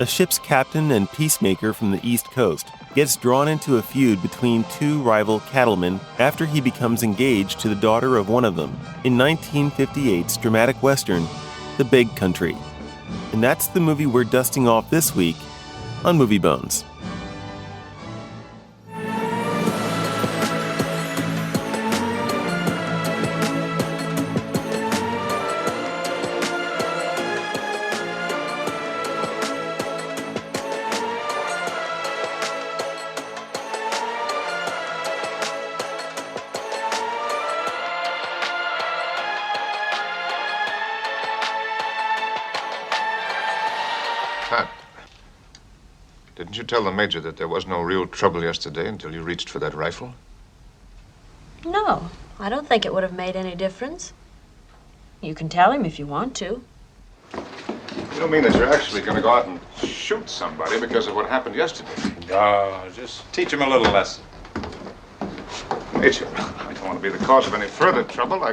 A ship's captain and peacemaker from the East Coast gets drawn into a feud between two rival cattlemen after he becomes engaged to the daughter of one of them in 1958's dramatic western, The Big Country. And that's the movie we're dusting off this week on Movie Bones. Didn't you tell the Major that there was no real trouble yesterday until you reached for that rifle? No, I don't think it would have made any difference. You can tell him if you want to. You don't mean that you're actually going to go out and shoot somebody because of what happened yesterday? No, just teach him a little lesson. Major, I don't want to be the cause of any further trouble.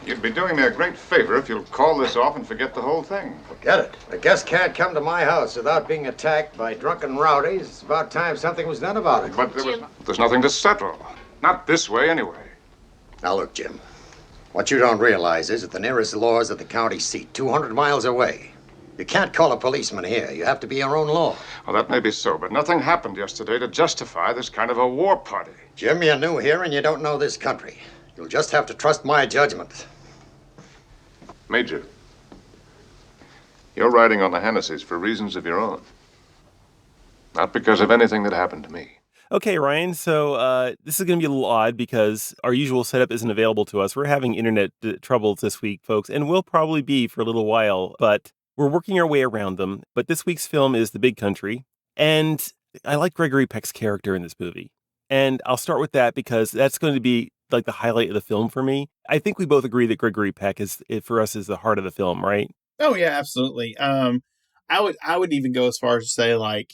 You'd be doing me a great favor if you'll call this off and forget the whole thing. Forget it. A guest can't come to my house without being attacked by drunken rowdies. It's about time something was done about it. But there's nothing to settle. Not this way, anyway. Now, look, Jim. What you don't realize is that the nearest law is at the county seat, 200 miles away. You can't call a policeman here. You have to be your own law. Well, that may be so, but nothing happened yesterday to justify this kind of a war party. Jim, you're new here and you don't know this country. You'll just have to trust my judgment. Major, you're riding on the Hennessy's for reasons of your own. Not because of anything that happened to me. Okay, Ryan, so this is going to be a little odd because our usual setup isn't available to us. We're having internet troubles this week, folks, and will probably be for a little while, but we're working our way around them. But this week's film is The Big Country, and I like Gregory Peck's character in this movie. And I'll start with that because that's going to be like the highlight of the film for me. I think we both agree that Gregory Peck for us is the heart of the film, right? Oh yeah, absolutely. I would even go as far as to say like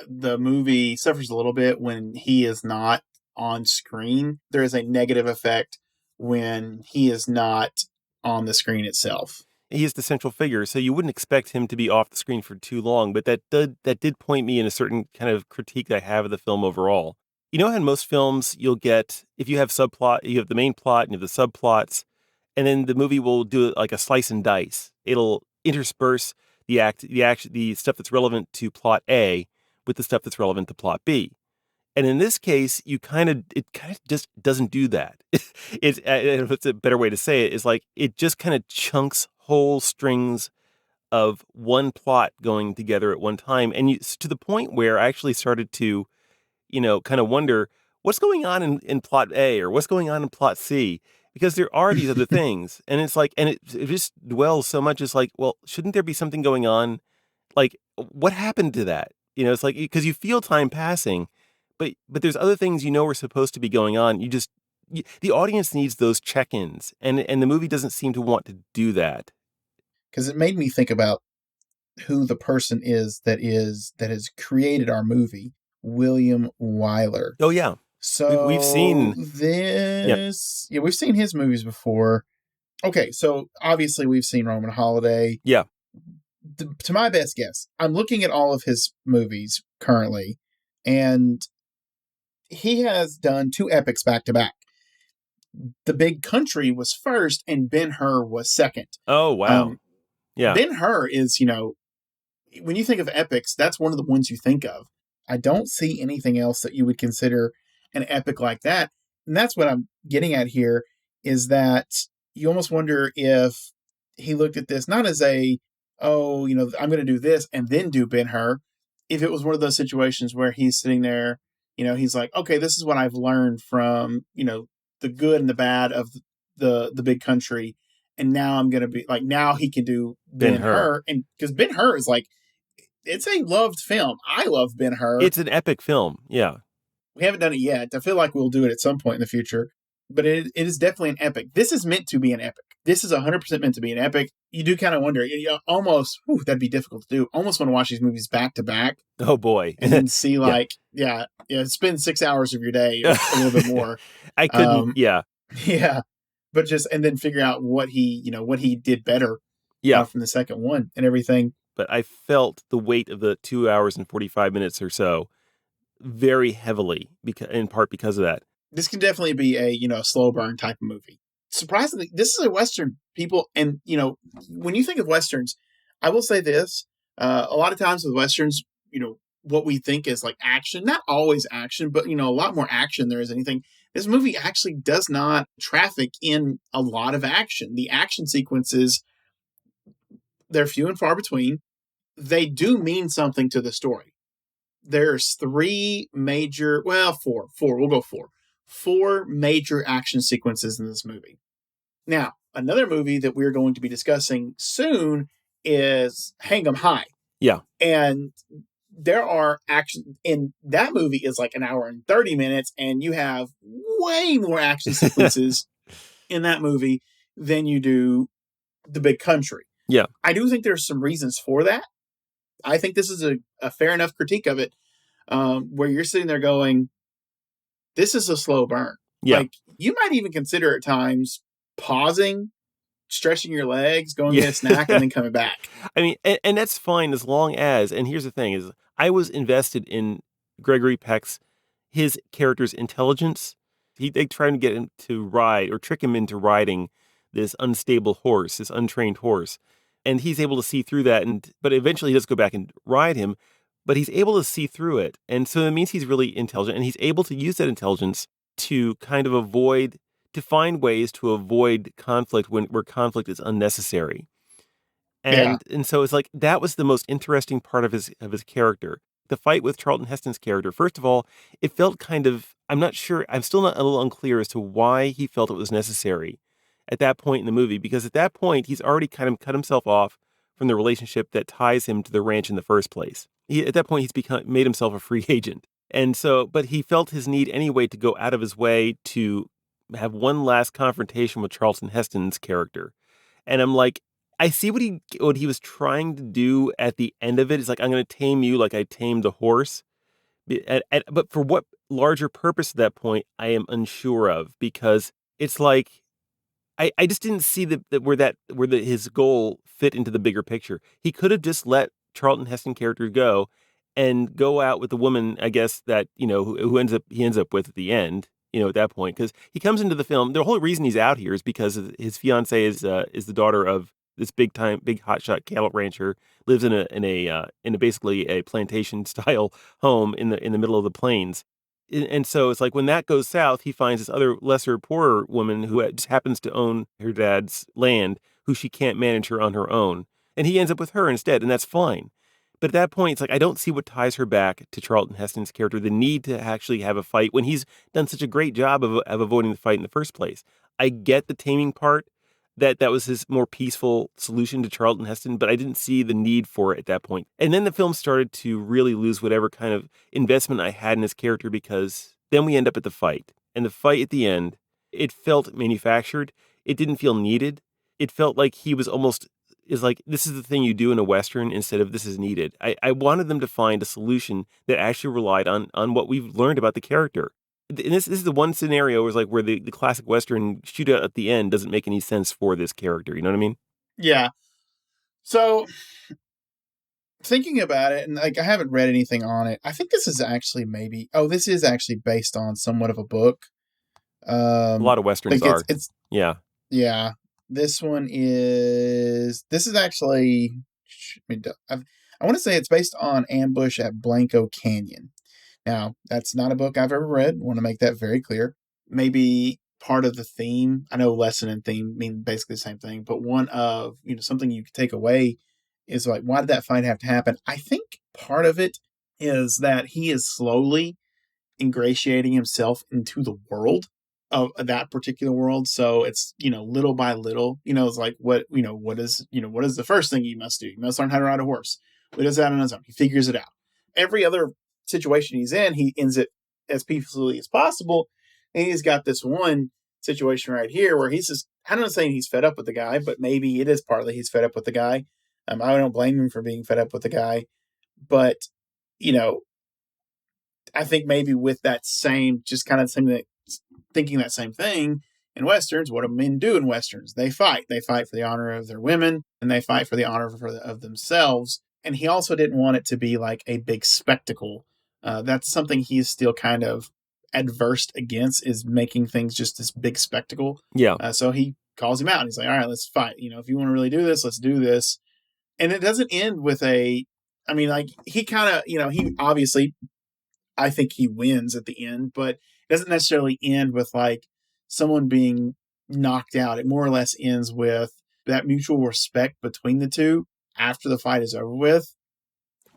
the movie suffers a little bit when he is not on screen. There is a negative effect when he is not on the screen itself. He is the central figure, so you wouldn't expect him to be off the screen for too long, but that did point me in a certain kind of critique that I have of the film overall. You know how in most films you'll get, if you have subplot, you have the main plot and you have the subplots, and then the movie will do it like a slice and dice. It'll intersperse the stuff that's relevant to plot A with the stuff that's relevant to plot B. And in this case, it kind of just doesn't do that. It's a better way to say it is like it just kind of chunks whole strings of one plot going together at one time, and to the point where I actually started to kind of wonder what's going on in plot A or what's going on in plot C, because there are these other things. And it's like, and it just dwells so much. It's like, well, shouldn't there be something going on? Like, what happened to that? It's like, because you feel time passing, but there's other things were supposed to be going on. The audience needs those check-ins, and the movie doesn't seem to want to do that. Because it made me think about who the person is that has created our movie. William Wyler. Oh yeah. So we've seen this. Yeah, we've seen his movies before. Okay, so obviously we've seen Roman Holiday. Yeah. To my best guess, I'm looking at all of his movies currently, and he has done two epics back to back. The Big Country was first, and Ben-Hur was second. Oh wow. Yeah. Ben-Hur is, when you think of epics, that's one of the ones you think of. I don't see anything else that you would consider an epic like that. And that's what I'm getting at here, is that you almost wonder if he looked at this not as I'm going to do this and then do Ben-Hur. If it was one of those situations where he's sitting there, he's like, okay, this is what I've learned from, the good and the bad of the Big Country. And now I'm going to be like, now he can do Ben-Hur. And because Ben-Hur is like, it's a loved film. I love Ben-Hur. It's an epic film. Yeah. We haven't done it yet. I feel like we'll do it at some point in the future. But it is definitely an epic. This is meant to be an epic. This is 100% meant to be an epic. You do kind of wonder, almost, that'd be difficult to do. Almost want to watch these movies back to back. Oh, boy. And then see spend 6 hours of your day, a little bit more. I couldn't, yeah. Yeah. But and then figure out what he did better from the second one and everything. but I felt the weight of the 2 hours and 45 minutes or so very heavily, in part because of that. This can definitely be a slow burn type of movie. Surprisingly, this is a Western, people. And, when you think of Westerns, I will say this. A lot of times with Westerns, what we think is like action, not always action, but, a lot more action there is anything. This movie actually does not traffic in a lot of action. The action sequences, they're few and far between. They do mean something to the story. There's four, we'll go four major action sequences in this movie. Now, another movie that we're going to be discussing soon is Hang 'em High. Yeah. And there are action in that movie is like an hour and 30 minutes, and you have way more action sequences in that movie than you do The Big Country. Yeah. I do think there's some reasons for that. I think this is a fair enough critique of it, where you're sitting there going, this is a slow burn. Yeah. Like, you might even consider at times pausing, stretching your legs, going to get a snack, and then coming back. I mean, and that's fine as long as, and here's the thing is, I was invested in Gregory Peck's, his character's intelligence. They try to get him to ride or trick him into riding this unstable horse, this untrained horse. And he's able to see through that. But eventually he does go back and ride him, but he's able to see through it. And so that means he's really intelligent, and he's able to use that intelligence to kind of find ways to avoid conflict where conflict is unnecessary. And so it's like, that was the most interesting part of his character. The fight with Charlton Heston's character, first of all, it felt kind of, I'm not sure, I'm still not a little unclear as to why he felt it was necessary at that point in the movie, because at that point, he's already kind of cut himself off from the relationship that ties him to the ranch in the first place. At that point, he's made himself a free agent. And so, but he felt his need anyway to go out of his way to have one last confrontation with Charlton Heston's character. And I'm like, I see what he was trying to do at the end of it. It's like, I'm going to tame you like I tamed the horse. But for what larger purpose at that point, I am unsure of, because it's like, I just didn't see where his goal fit into the bigger picture. He could have just let Charlton Heston character go and go out with the woman, I guess, that, who he ends up with at the end, at that point, because he comes into the film. The whole reason he's out here is because his fiance is the daughter of this big hotshot cattle rancher, lives in a basically a plantation style home in the middle of the plains. And so it's like, when that goes south, he finds this other lesser, poorer woman who just happens to own her dad's land, who she can't manage her on her own. And he ends up with her instead, and that's fine. But at that point, it's like, I don't see what ties her back to Charlton Heston's character, the need to actually have a fight when he's done such a great job of avoiding the fight in the first place. I get the taming part, that was his more peaceful solution to Charlton Heston, but I didn't see the need for it at that point. And then the film started to really lose whatever kind of investment I had in his character, because then we end up at the fight. And the fight at the end, it felt manufactured. It didn't feel needed. It felt like he was this is the thing you do in a Western instead of this is needed. I wanted them to find a solution that actually relied on what we've learned about the character. And this is the one scenario where the classic Western shootout at the end doesn't make any sense for this character. You know what I mean? Yeah. So, thinking about it, and I haven't read anything on it, I think this is actually based on somewhat of a book. A lot of Westerns are. Yeah. Yeah. This is actually, I want to say it's based on Ambush at Blanco Canyon. Now, that's not a book I've ever read. I want to make that very clear. Maybe part of the theme, I know lesson and theme mean basically the same thing, but one of, something you could take away is like, why did that fight have to happen? I think part of it is that he is slowly ingratiating himself into the world of that particular world. So it's, little by little, it's like, what is the first thing you must do? You must learn how to ride a horse. He does that on his own. He figures it out. Every other situation he's in, he ends it as peacefully as possible. And he's got this one situation right here where he's just, I'm not saying he's fed up with the guy, but maybe it is partly he's fed up with the guy. I don't blame him for being fed up with the guy, but, I think maybe with that same, just kind of thinking that same thing in Westerns, what do men do in Westerns? They fight. They fight for the honor of their women, and they fight for the honor of themselves. And he also didn't want it to be like a big spectacle. That's something he's still kind of adverse against, is making things just this big spectacle. Yeah. So he calls him out and he's like, all right, let's fight. If you want to really do this, let's do this. And it doesn't end with he kind of, he obviously, I think he wins at the end, but it doesn't necessarily end with like someone being knocked out. It more or less ends with that mutual respect between the two after the fight is over with.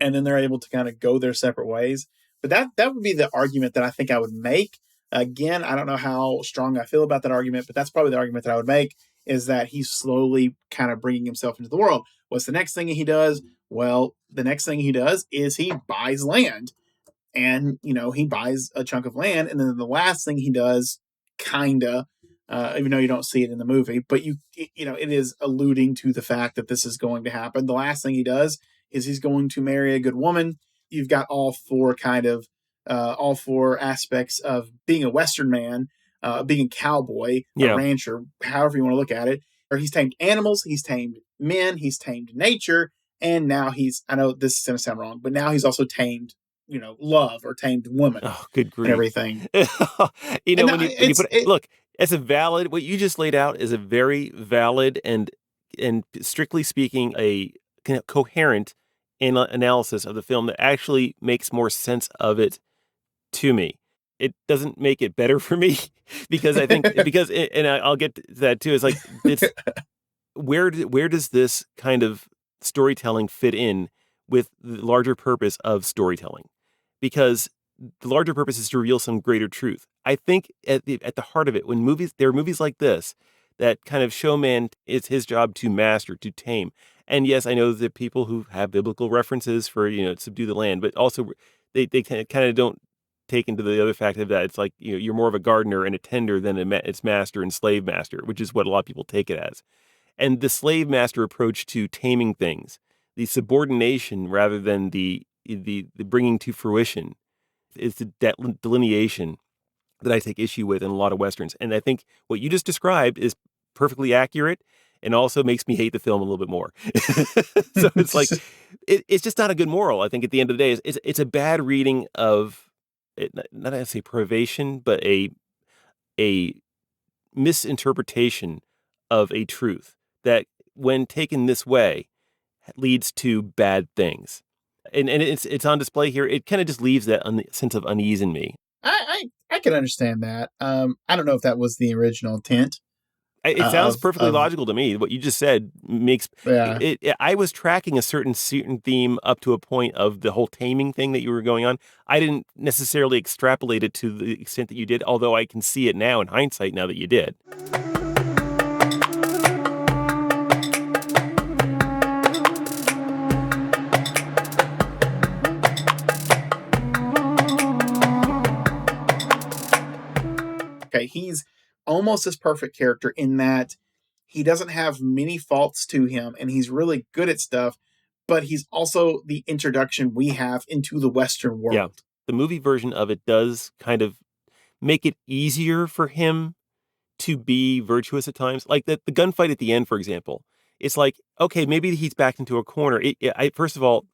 And then they're able to kind of go their separate ways. But that would be the argument that I think I would make. Again, I don't know how strong I feel about that argument, but that's probably the argument that I would make, is that he's slowly kind of bringing himself into the world. What's the next thing he does? Well, the next thing he does is he buys land. And, he buys a chunk of land. And then the last thing he does, kinda, even though you don't see it in the movie, but it is alluding to the fact that this is going to happen. The last thing he does is he's going to marry a good woman. You've got all four aspects of being a Western man, being a cowboy, Yeah. a rancher, however you want to look at it. Or he's tamed animals, he's tamed men, he's tamed nature, and now I know this is going to sound wrong, but now he's also tamed, love, or tamed woman. Oh, good grief. And everything. Look, what you just laid out is a very valid and strictly speaking, a coherent analysis of the film that actually makes more sense of it to me. It doesn't make it better for me because I think and I'll get to that too. It's like, where does this kind of storytelling fit in with the larger purpose of storytelling? Because the larger purpose is to reveal some greater truth. I think at the heart of it, there are movies like this that kind of show man, it's his job to master, to tame. And yes, I know that people who have biblical references for, subdue the land, but also they kind of don't take into the other fact of that it's like, you're more of a gardener and a tender than its master and slave master, which is what a lot of people take it as. And the slave master approach to taming things, the subordination rather than the bringing to fruition, is the delineation that I take issue with in a lot of Westerns. And I think what you just described is perfectly accurate and also makes me hate the film a little bit more. So it's like, it's just not a good moral. I think at the end of the day, it's a bad reading of, not to say privation, but a misinterpretation of a truth that, when taken this way, leads to bad things. And it's on display here. It kind of just leaves that sense of unease in me. I can understand that. I don't know if that was the original intent. It sounds perfectly logical to me. What you just said makes I was tracking a certain theme up to a point of the whole taming thing that you were going on. I didn't necessarily extrapolate it to the extent that you did, although I can see it now in hindsight now that you did. Okay, he's almost this perfect character in that he doesn't have many faults to him, and he's really good at stuff, but he's also the introduction we have into the Western world. Yeah, the movie version of it does kind of make it easier for him to be virtuous at times. Like the gunfight at the end, for example. It's like, okay, maybe he's backed into a corner. First of all,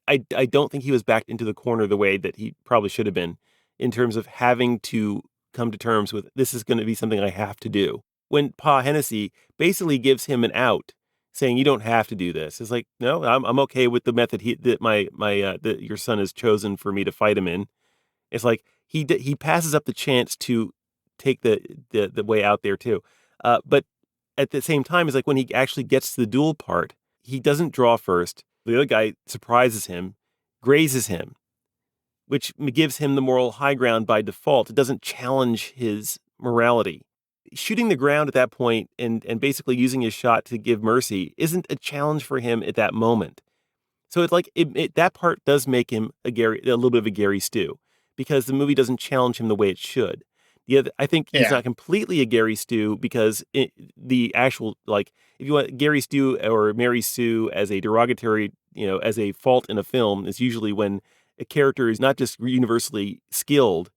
I don't think he was backed into the corner the way that he probably should have been, in terms of having to come to terms with, this is going to be something I have to do. When Pa Hennessy basically gives him an out, saying you don't have to do this. It's like, no, I'm okay with the method that your son has chosen for me to fight him in. It's like he passes up the chance to take the way out there too. But at the same time, it's like when he actually gets to the duel part, he doesn't draw first. The other guy surprises him, grazes him, which gives him the moral high ground by default. It doesn't challenge his morality. Shooting the ground at that point and basically using his shot to give mercy isn't a challenge for him at that moment. So it's like that part does make him a little bit of a Gary Stu, because the movie doesn't challenge him the way it should. I think he's not completely a Gary Stu, because the actual, like, if you want Gary Stu or Mary Sue as a derogatory, as a fault in a film, is usually when a character is not just universally skilled,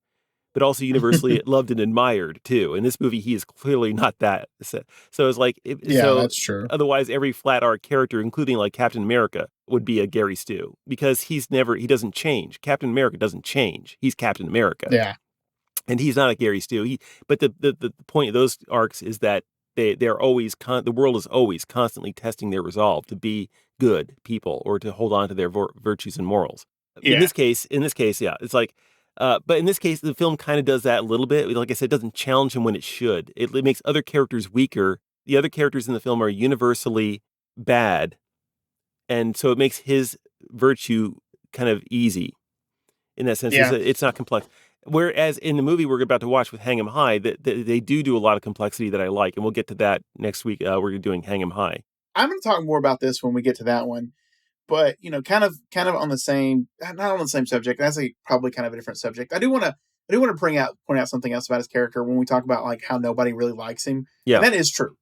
but also universally loved and admired too. In this movie, he is clearly not that. So it's like, Yeah, that's true. otherwise every flat arc character, including like Captain America, would be a Gary Stu because he doesn't change. Captain America doesn't change. He's Captain America. Yeah. And he's not a Gary Stu. But the point of those arcs is that they're always the world is always constantly testing their resolve to be good people or to hold on to their virtues and morals. Yeah. In this case, yeah, it's like, but in this case, the film kind of does that a little bit. Like I said, it doesn't challenge him when it should. It makes other characters weaker. The other characters in the film are universally bad, and so it makes his virtue kind of easy. In that sense, Yeah. it's not complex. Whereas in the movie we're about to watch with Hang 'em High, they do a lot of complexity that I like, and we'll get to that next week. We're doing Hang 'em High. I'm going to talk more about this when we get to that one, but kind of on the same, not on the same subject. That's probably kind of a different subject. I do want to point out something else about his character when we talk about like how nobody really likes him. Yeah, And that is true.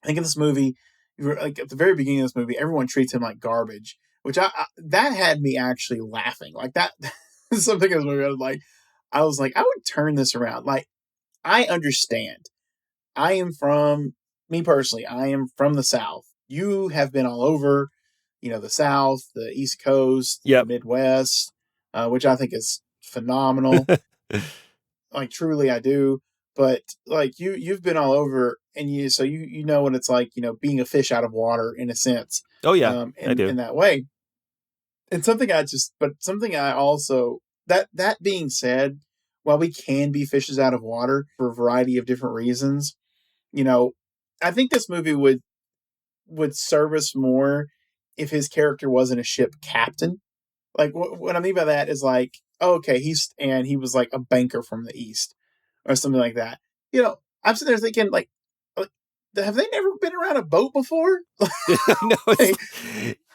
I think in this movie, like at the very beginning of this movie, everyone treats him like garbage, which that had me actually laughing. Like that is something in this movie I was like, I would turn this around. Like, I understand. Me personally, I am from the South. You have been all over, the South, the East Coast, Yep. the Midwest, which I think is phenomenal. Like, truly, I do. But like you've been all over, and so you know what it's like, being a fish out of water in a sense. Oh yeah, I do. In that way. And something I also that being said, while we can be fishes out of water for a variety of different reasons, I think this movie would serve us more if his character wasn't a ship captain. Like what I mean by that is like, oh, okay, he was like a banker from the East or something like that. I'm sitting there thinking like have they never been around a boat before? No,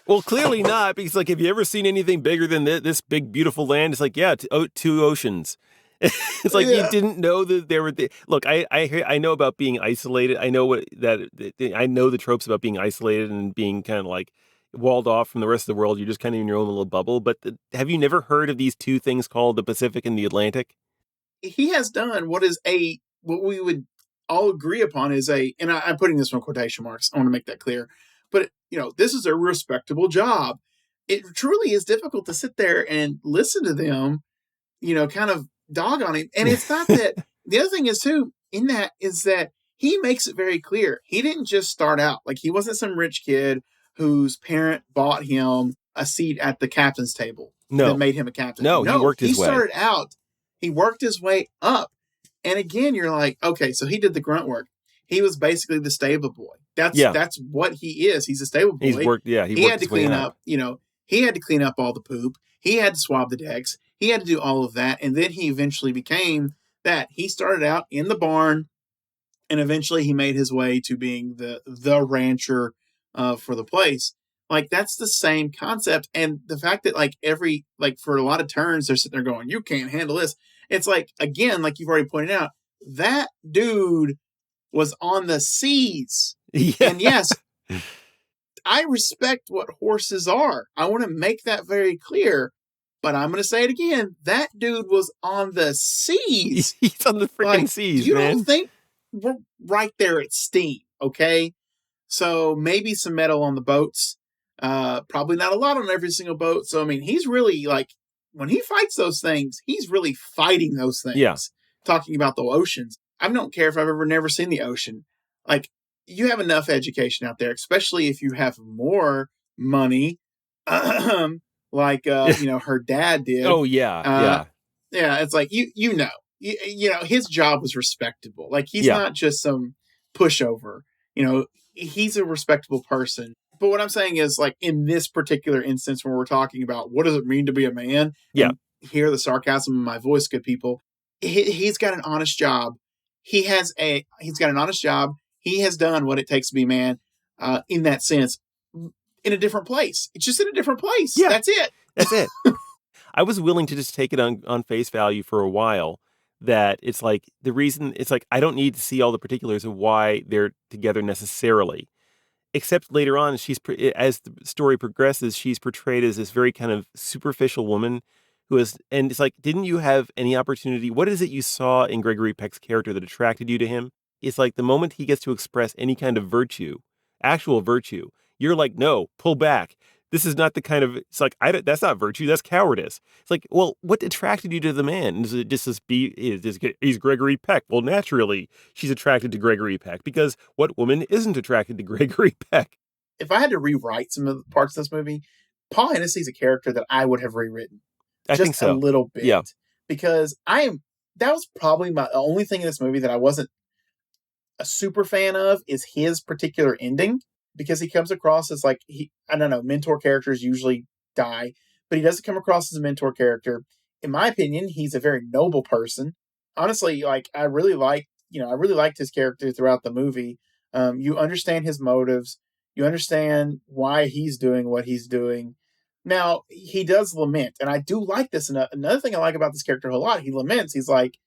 well, clearly not, because like, have you ever seen anything bigger than this big, beautiful land? It's like, yeah, two oceans. It's like you didn't know that there were. Look, I know about being isolated. I know I know the tropes about being isolated and being kind of like walled off from the rest of the world. You're just kind of in your own little bubble. But have you never heard of these two things called the Pacific and the Atlantic? He has done what we would all agree upon is and I'm putting this in quotation marks. I want to make that clear. But, this is a respectable job. It truly is difficult to sit there and listen to them, kind of dog on him. And it's not that. The other thing is, too, in that is that he makes it very clear. He didn't just start out. Like, he wasn't some rich kid whose parent bought him a seat at the captain's table that made him a captain. No, he worked his way. He started out. He worked his way up. And again, you're like, okay, so he did the grunt work. He was basically the stable boy. That's what he is. He's a stable boy. He had to clean up, he had to clean up all the poop. He had to swab the decks. He had to do all of that. And then he eventually became that. He started out in the barn, and eventually he made his way to being the rancher for the place. Like, that's the same concept. And the fact that for a lot of turns, they're sitting there going, you can't handle this. It's like, again, like you've already pointed out, that dude was on the seas. Yeah. And yes, I respect what horses are. I want to make that very clear. But I'm going to say it again. That dude was on the seas. He's on the freaking seas, you man. don't think we're right there at steam, okay? So maybe some metal on the boats. Probably not a lot on every single boat. So, I mean, he's really when he fights those things, he's really fighting those things. Yeah. Talking about the oceans. I don't care if I've never seen the ocean. Like, you have enough education out there, especially if you have more money, her dad did. Oh yeah, yeah. It's like his job was respectable. Like, he's not just some pushover. He's a respectable person. But what I'm saying is, like, in this particular instance, when we're talking about what does it mean to be a man, and hear the sarcasm in my voice, good people. He's got an honest job. He's got an honest job. He has done what it takes to be a man, in that sense, in a different place. It's just in a different place. Yeah. That's it. That's it. I was willing to just take it on face value for a while. That it's like the reason it's like I don't need to see all the particulars of why they're together necessarily. Except later on, as the story progresses, she's portrayed as this very kind of superficial woman and it's like, didn't you have any opportunity? What is it you saw in Gregory Peck's character that attracted you to him? It's like the moment he gets to express any kind of virtue, actual virtue, you're like, no, pull back. This is not the kind of, it's like, that's not virtue, that's cowardice. It's like, well, what attracted you to the man? Is it just he's Gregory Peck? Well, naturally, she's attracted to Gregory Peck because what woman isn't attracted to Gregory Peck? If I had to rewrite some of the parts of this movie, Paul Hennessy's a character that I would have rewritten I think just a so. little bit. Yeah. Because that was probably my only thing in this movie that I wasn't a super fan of is his particular ending, because he comes across as like, I don't know, mentor characters usually die, but he doesn't come across as a mentor character. In my opinion, he's a very noble person. Honestly, like I really liked his character throughout the movie. You understand his motives. You understand why he's doing what he's doing. Now, he does lament, and I do like this. And another thing I like about this character a whole lot, he laments. He's like,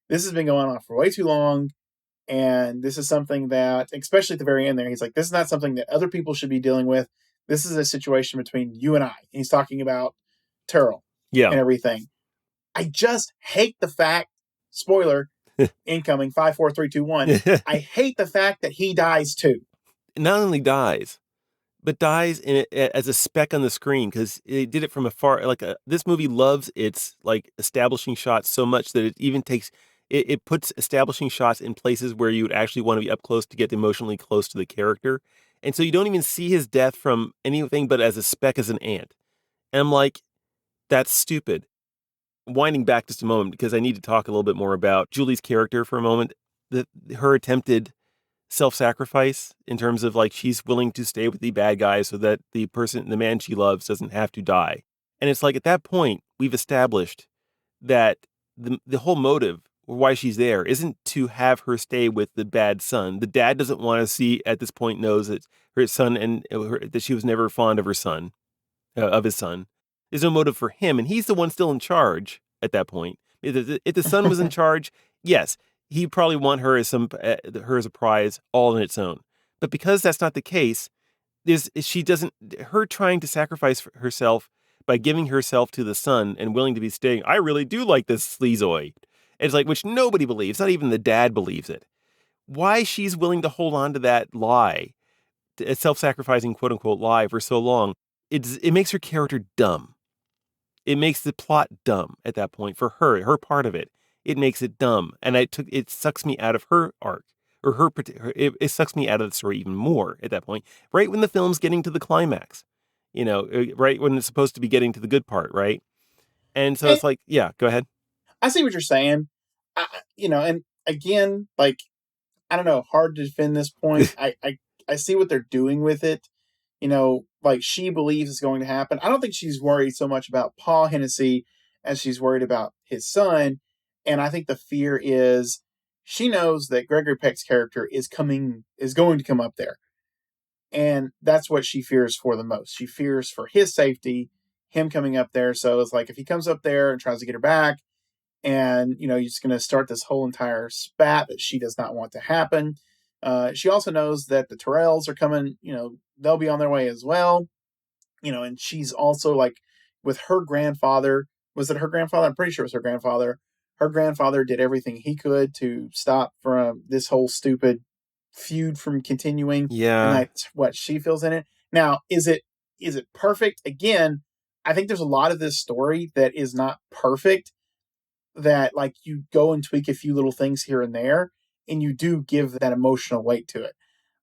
this has been going on for way too long. And this is something that, especially at the very end there, he's like, this is not something that other people should be dealing with. This is a situation between you and I. And he's talking about Terrell Yeah. and everything. I just hate the fact, spoiler, incoming, 5, 4, 3, 2, 1. I hate the fact that he dies too. Not only dies, but dies in it as a speck on the screen, because they did it from afar. Like this movie loves its like establishing shots so much that it even takes it puts establishing shots in places where you would actually want to be up close to get emotionally close to the character, and so you don't even see his death from anything but as a speck as an ant. And I'm like, that's stupid. Winding back just a moment because I need to talk a little bit more about Julie's character for a moment. Her attempted self-sacrifice in terms of like she's willing to stay with the bad guy so that the man she loves doesn't have to die. And it's like at that point we've established that the whole motive or why she's there isn't to have her stay with the bad son. The dad doesn't want to see at this point, knows that her son that she was never fond of of his son. There's no motive for him, and he's the one still in charge at that point. If the son was in charge, yes, he probably want her as her as a prize all on its own. But because that's not the case, her trying to sacrifice herself by giving herself to the son and willing to be staying. I really do like this sleazoid. It's like, which nobody believes, not even the dad believes it. Why she's willing to hold on to that lie, a self-sacrificing quote unquote lie for so long, it makes her character dumb. It makes the plot dumb at that point for her part of it. It makes it dumb, and it sucks me out of her arc, or it sucks me out of the story even more at that point. Right when the film's getting to the climax, right when it's supposed to be getting to the good part, right? And so it's like, yeah, go ahead. I see what you're saying. And again, like, I don't know, hard to defend this point. I see what they're doing with it. Like she believes it's going to happen. I don't think she's worried so much about Paul Hennessy as she's worried about his son. And I think the fear is she knows that Gregory Peck's character is going to come up there. And that's what she fears for the most. She fears for his safety, him coming up there. So it's like if he comes up there and tries to get her back, and you're just going to start this whole entire spat that she does not want to happen. She also knows that the Terrells are coming. They'll be on their way as well. And she's also like with her grandfather. Was it her grandfather? I'm pretty sure it was her grandfather. Her grandfather did everything he could to stop from this whole stupid feud from continuing. Yeah. And that's what she feels in it. Now, is it perfect? Again, I think there's a lot of this story that is not perfect, that like you go and tweak a few little things here and there, and you do give that emotional weight to it.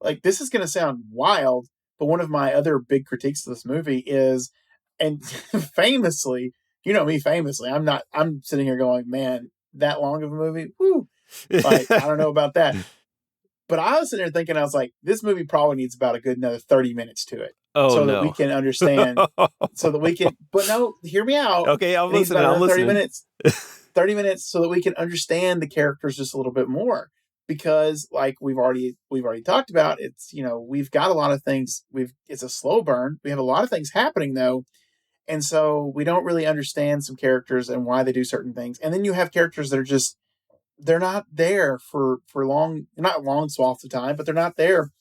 Like, this is going to sound wild, but one of my other big critiques of this movie is, and famously, famously, I'm sitting here going, man, that long of a movie, whoo, like, I don't know about that. But I was sitting there thinking, I was like, this movie probably needs about a good another 30 minutes to it. Oh, so no. that we can understand, but no, hear me out. Okay, I'm listening. 30 minutes. 30 minutes so that we can understand the characters just a little bit more, because like we've already talked about, it's we've got a lot of things, it's a slow burn, we have a lot of things happening though, and so we don't really understand some characters and why they do certain things. And then you have characters that are they're not there for long, not long swaths of time, but they're not there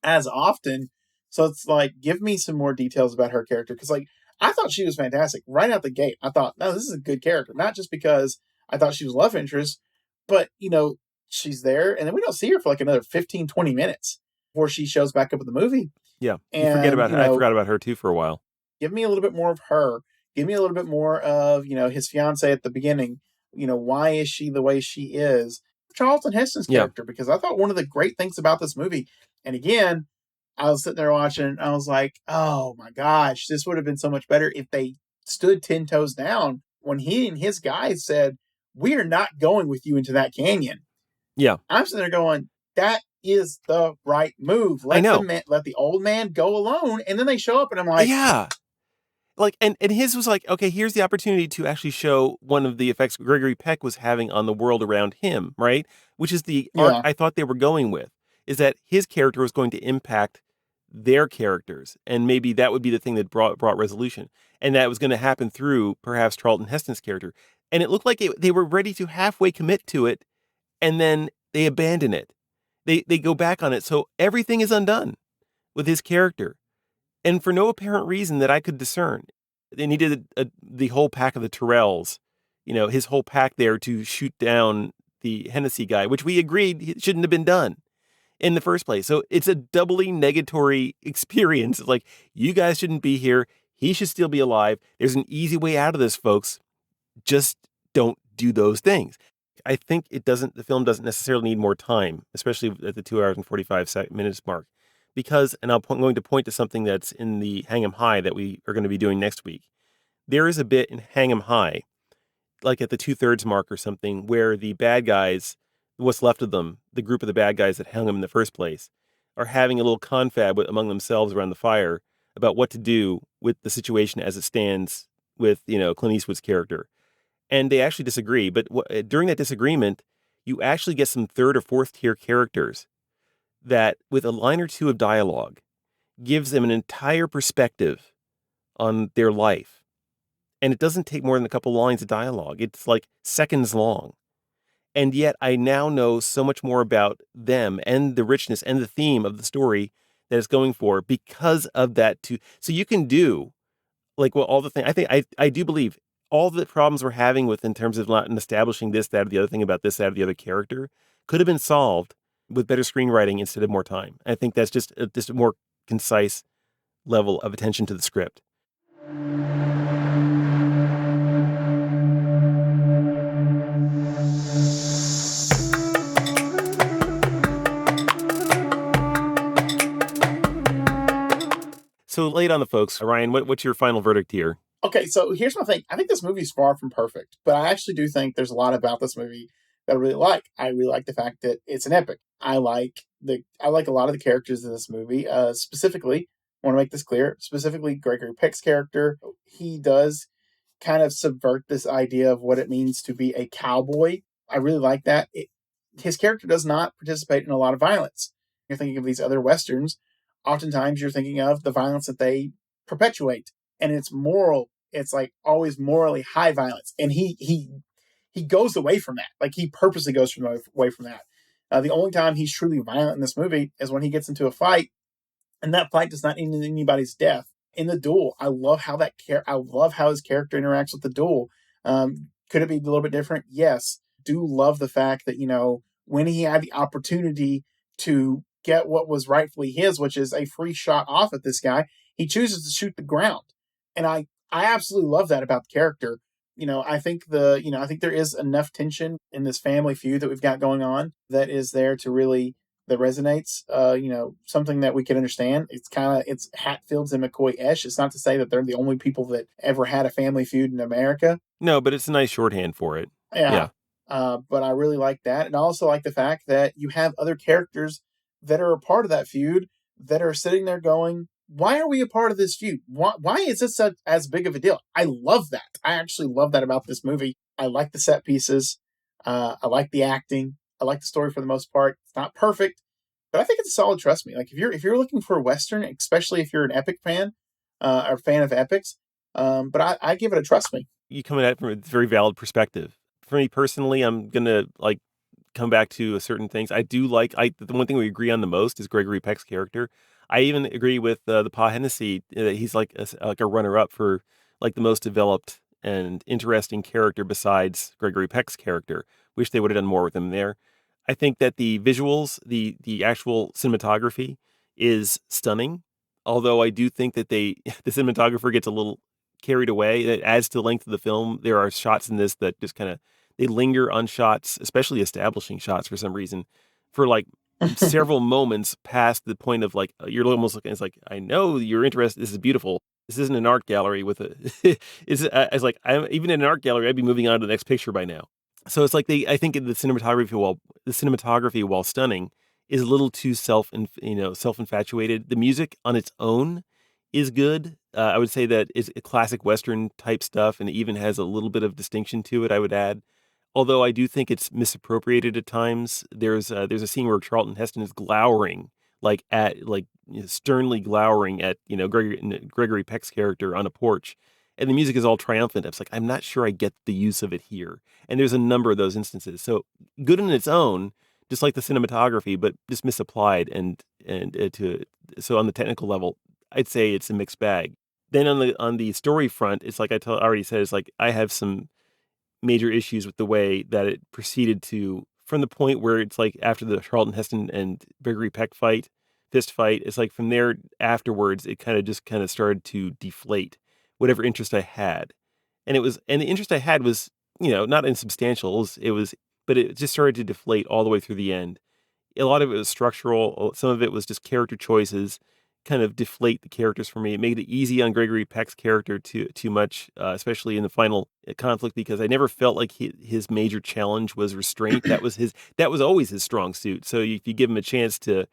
as often. So it's like, give me some more details about her character, because like I thought she was fantastic right out the gate. I thought, no, this is a good character. Not just because I thought she was love interest, but, she's there, and then we don't see her for like another 15, 20 minutes before she shows back up in the movie. Yeah. You forget And, about her. I forgot about her too for a while. give me a little bit more of her. Give me a little bit more of, his fiance at the beginning. Why is she the way she is? Charlton Heston's Yeah. character, because I thought one of the great things about this movie, and again, I was sitting there watching, and I was like, oh my gosh, this would have been so much better if they stood 10 toes down when he and his guys said, we are not going with you into that canyon. Yeah. I'm sitting there going, that is the right move. I know. Let the old man go alone. And then they show up, and I'm like, yeah. Like, and his was like, okay, here's the opportunity to actually show one of the effects Gregory Peck was having on the world around him, right? Which is the arc Yeah. I thought they were going with, is that his character was going to impact their characters, and maybe that would be the thing that brought resolution, and that was going to happen through perhaps Charlton Heston's character. And it looked like they were ready to halfway commit to it, and then they abandon it. They go back on it, so everything is undone with his character. And for no apparent reason that I could discern. They needed the whole pack of the Tyrells, his whole pack there to shoot down the Hennessy guy, which we agreed shouldn't have been done in the first place. So it's a doubly negatory experience. It's like, you guys shouldn't be here. He should still be alive. There's an easy way out of this, folks. Just don't do those things. I think the film doesn't necessarily need more time, especially at the 2 hours and 45 minutes mark. Because, and I'm going to point to something that's in the Hang 'em High that we are going to be doing next week. There is a bit in Hang 'em High, like at the 2/3 mark or something, where the bad guys, what's left of them, the group of the bad guys that hung him in the first place, are having a little confab among themselves around the fire about what to do with the situation as it stands with, Clint Eastwood's character. And they actually disagree. But during that disagreement, you actually get some third or fourth tier characters that, with a line or two of dialogue, gives them an entire perspective on their life. And it doesn't take more than a couple lines of dialogue. It's like seconds long. And yet I now know so much more about them and the richness and the theme of the story that it's going for because of that too. So you can do all the things. I do believe all the problems we're having with in terms of not establishing this, that, or the other thing about this, that, or the other character could have been solved with better screenwriting instead of more time. I think that's just a more concise level of attention to the script. So late on the folks, Ryan, what's your final verdict here? Okay, so here's my thing. I think this movie's far from perfect, but I actually do think there's a lot about this movie that I really like. I really like the fact that it's an epic. I like a lot of the characters in this movie. Specifically, I want to make this clear. Specifically, Gregory Peck's character. He does kind of subvert this idea of what it means to be a cowboy. I really like that. His character does not participate in a lot of violence. You're thinking of these other westerns. Oftentimes, you're thinking of the violence that they perpetuate, and it's moral. It's like always morally high violence, and he goes away from that. Like, he purposely goes away from that. The only time he's truly violent in this movie is when he gets into a fight, and that fight does not end in anybody's death. In the duel, I love how his character interacts with the duel. Could it be a little bit different? Yes. Do love the fact that, when he had the opportunity to get what was rightfully his, which is a free shot off at this guy, he chooses to shoot the ground. And I absolutely love that about the character. I think I think there is enough tension in this family feud that we've got going on that is there to really, that resonates, something that we can understand. It's Hatfields and McCoy-ish. It's not to say that they're the only people that ever had a family feud in America. No, but it's a nice shorthand for it. Yeah. But I really like that. And I also like the fact that you have other characters that are a part of that feud that are sitting there going, why are we a part of this feud? Why is this as big of a deal? I love that. I actually love that about this movie. I like the set pieces. I like the acting. I like the story for the most part. It's not perfect, but I think it's a solid. Trust me. Like, if you're looking for a Western, especially if you're an epic fan, or fan of epics, but I give it a trust me. You come at it from a very valid perspective. For me personally, I'm gonna come back to certain things. I do the one thing we agree on the most is Gregory Peck's character. I even agree with the Pa Hennessy that he's like a runner-up for like the most developed and interesting character besides Gregory Peck's character. Wish they would have done more with him there. I think that the visuals, the actual cinematography is stunning. Although I do think that the cinematographer gets a little carried away. It adds to the length of the film. There are shots in this that just kind of they linger on shots, especially establishing shots for some reason, for like several moments past the point of like you're almost looking. It's like I know you're interested. This is beautiful. This isn't an art gallery with a. It's like I'm even in an art gallery. I'd be moving on to the next picture by now. So it's like I think the cinematography, while stunning, is a little too self infatuated. The music on its own is good. I would say that it's a classic Western type stuff, and it even has a little bit of distinction to it. I would add, although I do think it's misappropriated at times. There's a scene where Charlton Heston is glowering, sternly glowering at Gregory Peck's character on a porch, and the music is all triumphant. It's like I'm not sure I get the use of it here, and there's a number of those instances. So good in its own, just like the cinematography, but just misapplied so on the technical level, I'd say it's a mixed bag. Then on the story front, it's like already said, it's like I have some major issues with the way that it proceeded to from the point where it's like after the Charlton Heston and Gregory Peck fist fight, it's like from there afterwards, it kind of started to deflate whatever interest I had. And the interest I had was, not insubstantial. But it just started to deflate all the way through the end. A lot of it was structural. Some of it was just character choices kind of deflate the characters for me. It made it easy on Gregory Peck's character too much, especially in the final conflict, because I never felt like his major challenge was restraint. That was always his strong suit. So if you give him a chance to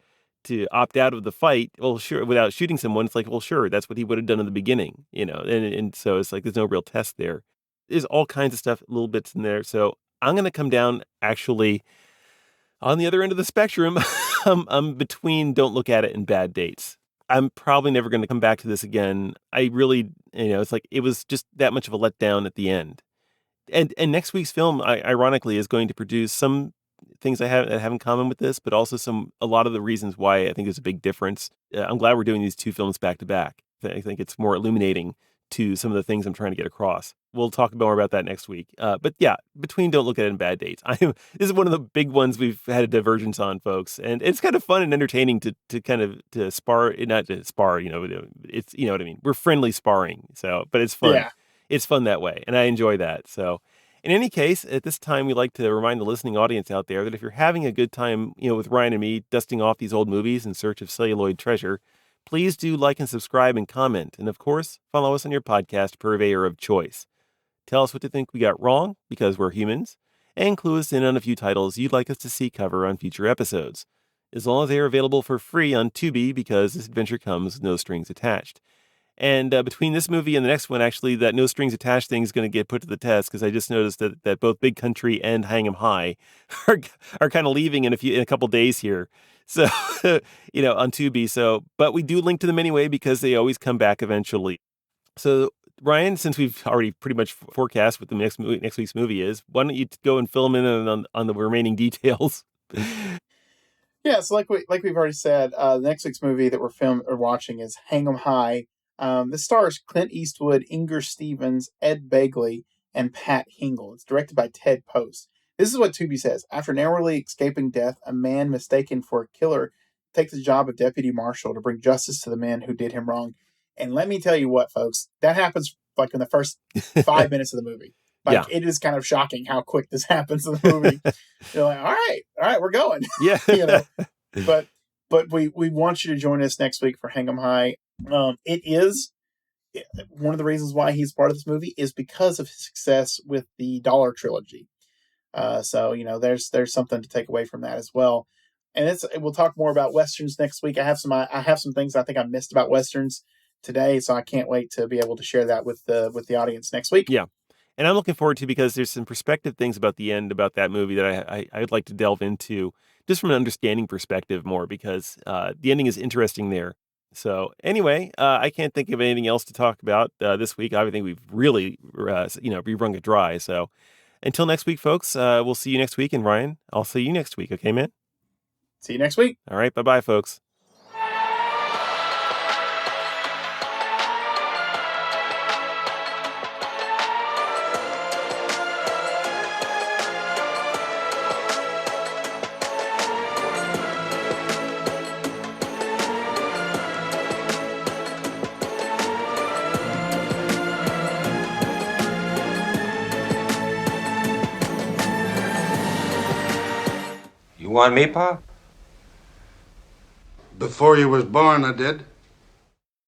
opt out of the fight, well, sure, without shooting someone, it's like, well, sure, that's what he would have done in the beginning, and so it's like there's no real test there. There's all kinds of stuff, little bits in there. So I'm going to come down actually on the other end of the spectrum. I'm between Don't Look at It and Bad Dates. I'm probably never going to come back to this again. I really, it's like it was just that much of a letdown at the end. And next week's film, ironically, is going to produce some things that have in common with this, but also a lot of the reasons why I think there's a big difference. I'm glad we're doing these two films back to back. I think it's more illuminating to some of the things I'm trying to get across. We'll talk more about that next week. But yeah, between Don't Look at It and Bad Dates, this is one of the big ones we've had a divergence on, folks, and it's kind of fun and entertaining to kind of to spar, not to spar, it's what I mean. We're friendly sparring, so but it's fun. Yeah. It's fun that way, and I enjoy that. So, in any case, at this time, we like to remind the listening audience out there that if you're having a good time, with Ryan and me dusting off these old movies in search of celluloid treasure, please do like and subscribe and comment. And of course, follow us on your podcast purveyor of choice. Tell us what you think we got wrong, because we're humans, and clue us in on a few titles you'd like us to see cover on future episodes. As long as they are available for free on Tubi, because this adventure comes with no strings attached. And between this movie and the next one, actually, that no strings attached thing is going to get put to the test, because I just noticed that both Big Country and Hang 'em High are kind of leaving in a couple days here. So, on Tubi. So, but we do link to them anyway, because they always come back eventually. So, Ryan, since we've already pretty much forecast what the next week's movie is, why don't you go and fill them in on the remaining details? Yeah, so like we've already said, the next week's movie that we're watching is Hang 'em High. This stars Clint Eastwood, Inger Stevens, Ed Begley, and Pat Hingle. It's directed by Ted Post. This is what Tubi says. After narrowly escaping death, a man mistaken for a killer takes the job of deputy marshal to bring justice to the men who did him wrong. And let me tell you what, folks, that happens like in the first 5 minutes of the movie. Like, Yeah. It is kind of shocking how quick this happens in the movie. You're like, all right, we're going. Yeah. But we want you to join us next week for Hang 'em High. It is one of the reasons why he's part of this movie is because of his success with the Dollar Trilogy. So there's something to take away from that as well. And we'll talk more about westerns next week. I have some things I think I missed about westerns today, so I can't wait to be able to share that with the audience next week. Yeah. And I'm looking forward to, because there's some perspective things about the end, about that movie that I'd like to delve into just from an understanding perspective more, because the ending is interesting there. So anyway, I can't think of anything else to talk about this week. I think we've really, we wrung it dry. So until next week, folks, we'll see you next week. And Ryan, I'll see you next week. Okay, man? See you next week. All right. Bye-bye, folks. want me, Pa? Before you was born, I did.